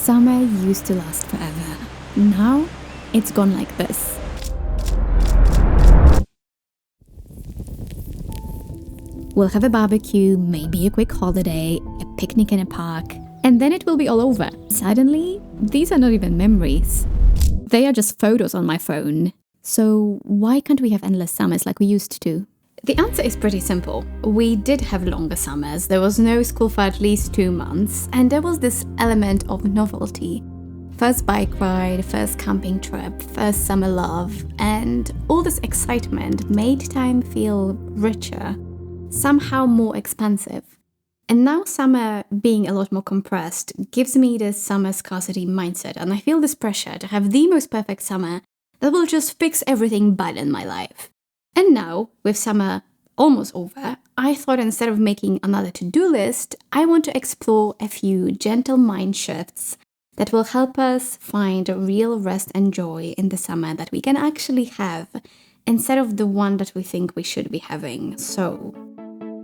Summer used to last forever. Now, it's gone like this. We'll have a barbecue, maybe a quick holiday, a picnic in a park, and then it will be all over. Suddenly, these are not even memories. They are just photos on my phone. So why can't we have endless summers like we used to? The answer is pretty simple. We did have longer summers. There was no school for at least 2 months, and there was this element of novelty. First bike ride, first camping trip, first summer love, and all this excitement made time feel richer, somehow more expansive. And now summer, being a lot more compressed, gives me this summer scarcity mindset, and I feel this pressure to have the most perfect summer that will just fix everything bad in my life. And now, with summer almost over, I thought instead of making another to-do list, I want to explore a few gentle mind shifts that will help us find a real rest and joy in the summer that we can actually have, instead of the one that we think we should be having. So,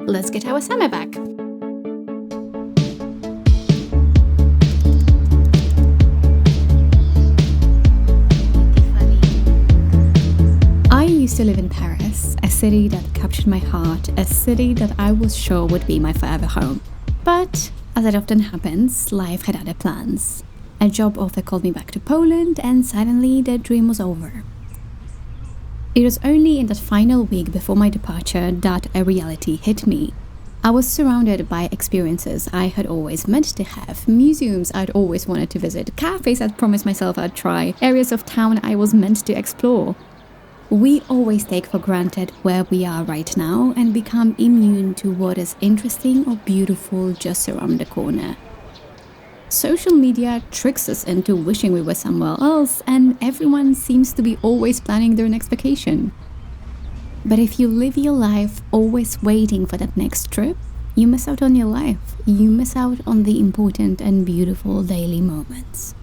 let's get our summer back. I used to live in Paris, a city that captured my heart, a city that I was sure would be my forever home. But, as it often happens, life had other plans. A job offer called me back to Poland, and suddenly the dream was over. It was only in that final week before my departure that a reality hit me. I was surrounded by experiences I had always meant to have, museums I'd always wanted to visit, cafes I'd promised myself I'd try, areas of town I was meant to explore. We always take for granted where we are right now and become immune to what is interesting or beautiful just around the corner. Social media tricks us into wishing we were somewhere else, and everyone seems to be always planning their next vacation. But if you live your life always waiting for that next trip, you miss out on your life. You miss out on the important and beautiful daily moments.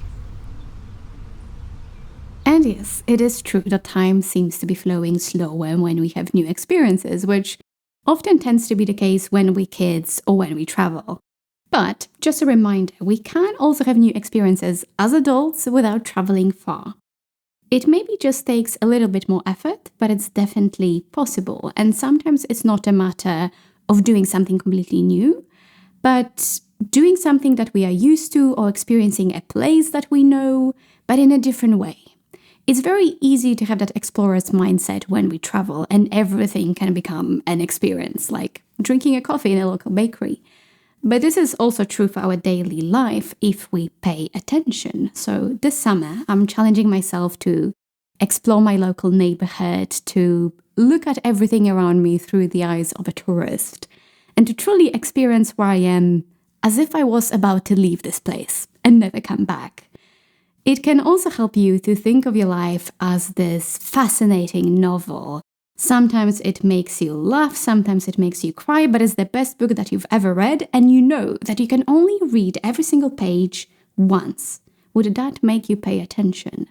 And yes, it is true that time seems to be flowing slower when we have new experiences, which often tends to be the case when we're kids or when we travel. But just a reminder, we can also have new experiences as adults without traveling far. It maybe just takes a little bit more effort, but it's definitely possible. And sometimes it's not a matter of doing something completely new, but doing something that we are used to or experiencing a place that we know, but in a different way. It's very easy to have that explorer's mindset when we travel, and everything can become an experience, like drinking a coffee in a local bakery. But this is also true for our daily life if we pay attention. So this summer, I'm challenging myself to explore my local neighborhood, to look at everything around me through the eyes of a tourist, and to truly experience where I am as if I was about to leave this place and never come back. It can also help you to think of your life as this fascinating novel. Sometimes it makes you laugh, sometimes it makes you cry, but it's the best book that you've ever read, and you know that you can only read every single page once. Would that make you pay attention?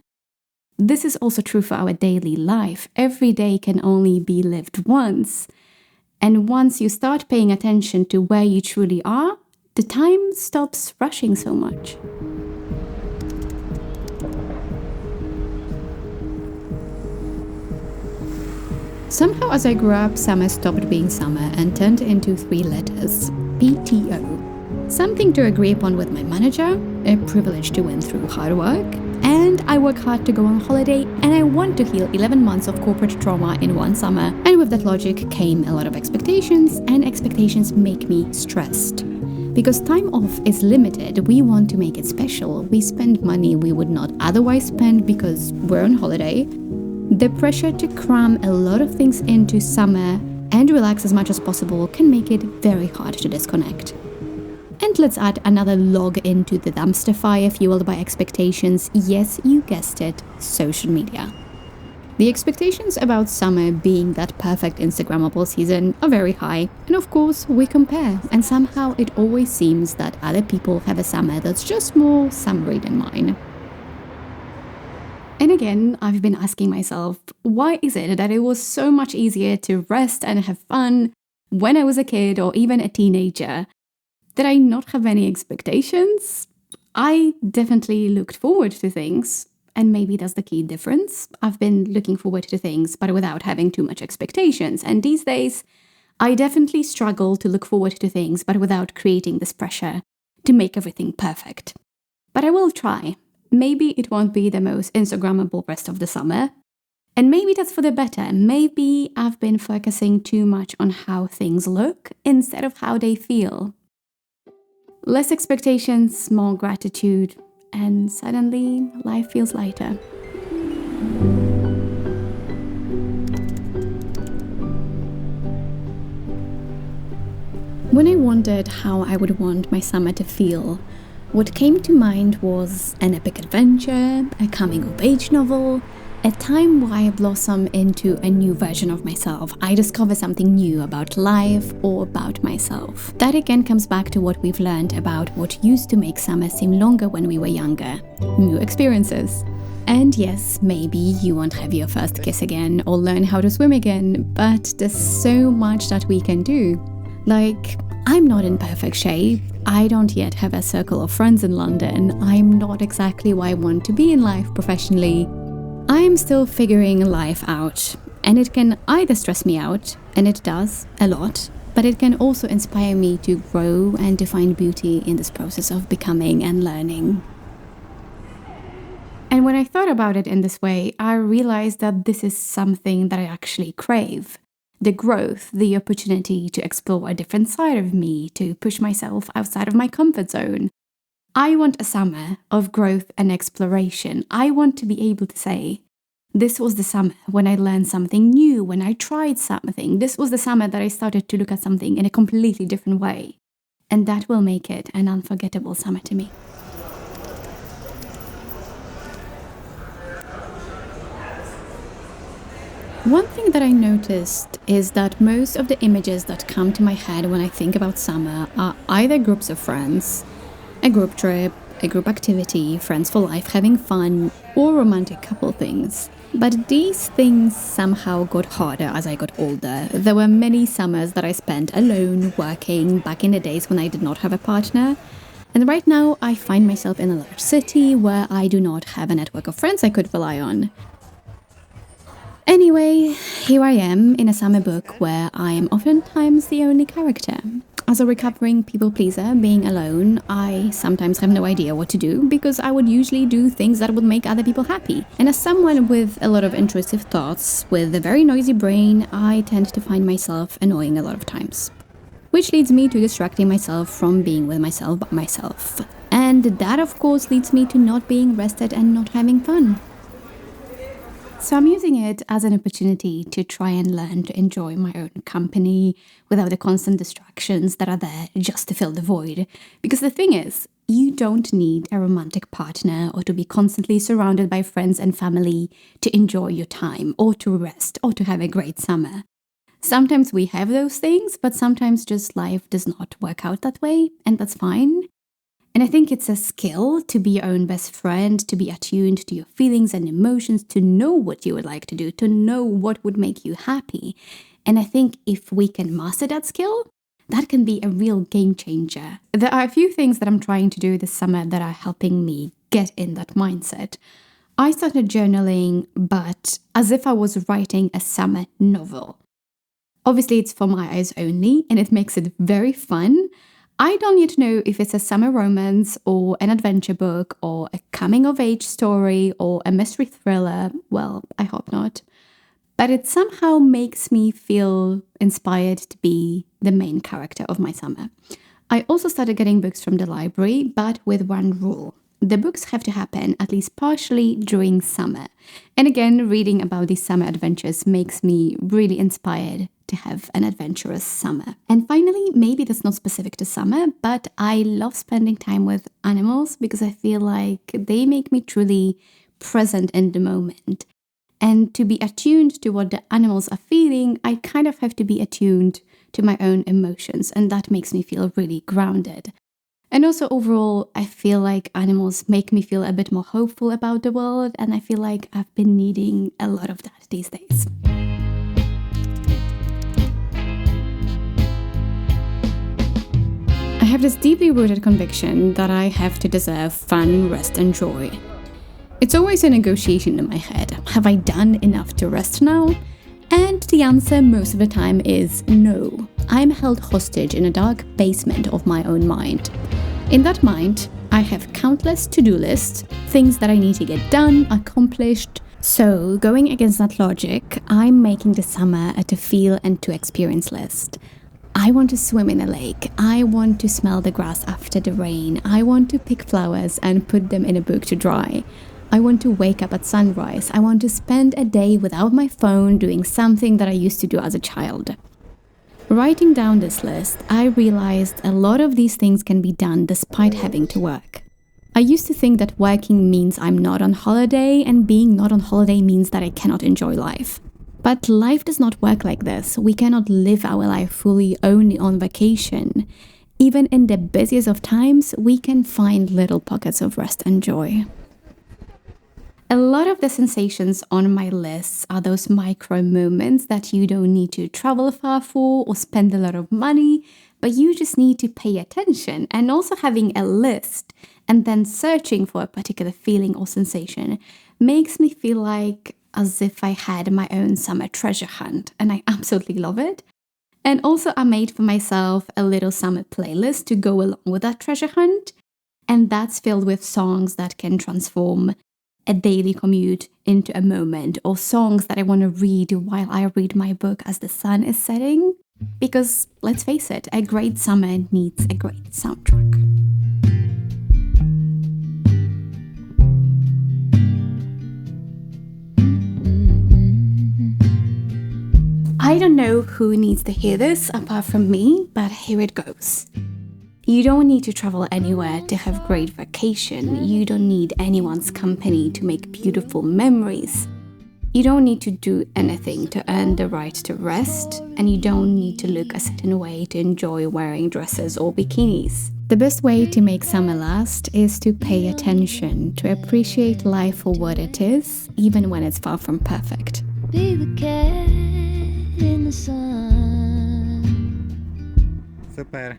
This is also true for our daily life. Every day can only be lived once. And once you start paying attention to where you truly are, the time stops rushing so much. Somehow as I grew up, summer stopped being summer and turned into 3 letters. PTO. Something to agree upon with my manager, a privilege to win through hard work, and I work hard to go on holiday, and I want to heal 11 months of corporate trauma in one summer. And with that logic came a lot of expectations, and expectations make me stressed. Because time off is limited, we want to make it special. We spend money we would not otherwise spend because we're on holiday. The pressure to cram a lot of things into summer and relax as much as possible can make it very hard to disconnect. And let's add another log into the dumpster fire fueled by expectations. Yes, you guessed it, social media. The expectations about summer being that perfect Instagrammable season are very high, and of course we compare, and somehow it always seems that other people have a summer that's just more summery than mine. And again, I've been asking myself, why is it that it was so much easier to rest and have fun when I was a kid or even a teenager? Did I not have any expectations? I definitely looked forward to things, and maybe that's the key difference. I've been looking forward to things, but without having too much expectations. And these days, I definitely struggle to look forward to things, but without creating this pressure to make everything perfect. But I will try. Maybe it won't be the most Instagrammable rest of the summer. And maybe that's for the better. Maybe I've been focusing too much on how things look instead of how they feel. Less expectations, more gratitude, and suddenly life feels lighter. When I wondered how I would want my summer to feel, what came to mind was an epic adventure, a coming-of-age novel, a time where I blossom into a new version of myself. I discover something new about life or about myself. That again comes back to what we've learned about what used to make summer seem longer when we were younger. New experiences. And yes, maybe you won't have your first kiss again or learn how to swim again, but there's so much that we can do. Like, I'm not in perfect shape. I don't yet have a circle of friends in London. I'm not exactly where I want to be in life professionally. I'm still figuring life out, and it can either stress me out, and it does a lot, but it can also inspire me to grow and to find beauty in this process of becoming and learning. And when I thought about it in this way, I realized that this is something that I actually crave. The growth, the opportunity to explore a different side of me, to push myself outside of my comfort zone. I want a summer of growth and exploration. I want to be able to say, this was the summer when I learned something new, when I tried something. This was the summer that I started to look at something in a completely different way. And that will make it an unforgettable summer to me. One thing that I noticed is that most of the images that come to my head when I think about summer are either groups of friends, a group trip, a group activity, friends for life having fun, or romantic couple things. But these things somehow got harder as I got older. There were many summers that I spent alone, working, back in the days when I did not have a partner. And right now I find myself in a large city where I do not have a network of friends I could rely on. Anyway, here I am in a summer book where I am oftentimes the only character. As a recovering people pleaser, being alone, I sometimes have no idea what to do because I would usually do things that would make other people happy. And as someone with a lot of intrusive thoughts, with a very noisy brain, I tend to find myself annoying a lot of times. Which leads me to distracting myself from being with myself by myself. And that of course leads me to not being rested and not having fun. So I'm using it as an opportunity to try and learn to enjoy my own company without the constant distractions that are there just to fill the void. Because the thing is, you don't need a romantic partner or to be constantly surrounded by friends and family to enjoy your time or to rest or to have a great summer. Sometimes we have those things, but sometimes just life does not work out that way, and that's fine. And I think it's a skill to be your own best friend, to be attuned to your feelings and emotions, to know what you would like to do, to know what would make you happy. And I think if we can master that skill, that can be a real game changer. There are a few things that I'm trying to do this summer that are helping me get in that mindset. I started journaling, but as if I was writing a summer novel. Obviously, it's for my eyes only, and it makes it very fun. I don't yet know if it's a summer romance or an adventure book or a coming-of-age story or a mystery thriller. Well, I hope not. But it somehow makes me feel inspired to be the main character of my summer. I also started getting books from the library, but with one rule. The books have to happen at least partially during summer. And again, reading about these summer adventures makes me really inspired to have an adventurous summer. And finally, maybe that's not specific to summer, but I love spending time with animals because I feel like they make me truly present in the moment. And to be attuned to what the animals are feeling, I kind of have to be attuned to my own emotions, and that makes me feel really grounded. And also overall, I feel like animals make me feel a bit more hopeful about the world, and I feel like I've been needing a lot of that these days. I have this deeply rooted conviction that I have to deserve fun, rest, and joy. It's always a negotiation in my head. Have I done enough to rest now? And the answer most of the time is no. I'm held hostage in a dark basement of my own mind. In that mind, I have countless to-do lists, things that I need to get done, accomplished. So, going against that logic, I'm making the summer a to feel and to experience list. I want to swim in a lake. I want to smell the grass after the rain. I want to pick flowers and put them in a book to dry. I want to wake up at sunrise. I want to spend a day without my phone doing something that I used to do as a child. Writing down this list, I realized a lot of these things can be done despite having to work. I used to think that working means I'm not on holiday, and being not on holiday means that I cannot enjoy life. But life does not work like this. We cannot live our life fully only on vacation. Even in the busiest of times, we can find little pockets of rest and joy. A lot of the sensations on my list are those micro moments that you don't need to travel far for or spend a lot of money, but you just need to pay attention. And also having a list and then searching for a particular feeling or sensation makes me feel like as if I had my own summer treasure hunt, and I absolutely love it. And also I made for myself a little summer playlist to go along with that treasure hunt, and that's filled with songs that can transform a daily commute into a moment, or songs that I want to read while I read my book as the sun is setting. Because let's face it, a great summer needs a great soundtrack. I don't know who needs to hear this apart from me, but here it goes. You don't need to travel anywhere to have great vacation. You don't need anyone's company to make beautiful memories. You don't need to do anything to earn the right to rest, and you don't need to look a certain way to enjoy wearing dresses or bikinis. The best way to make summer last is to pay attention, to appreciate life for what it is, even when it's far from perfect. Be the cat in the sun. Super.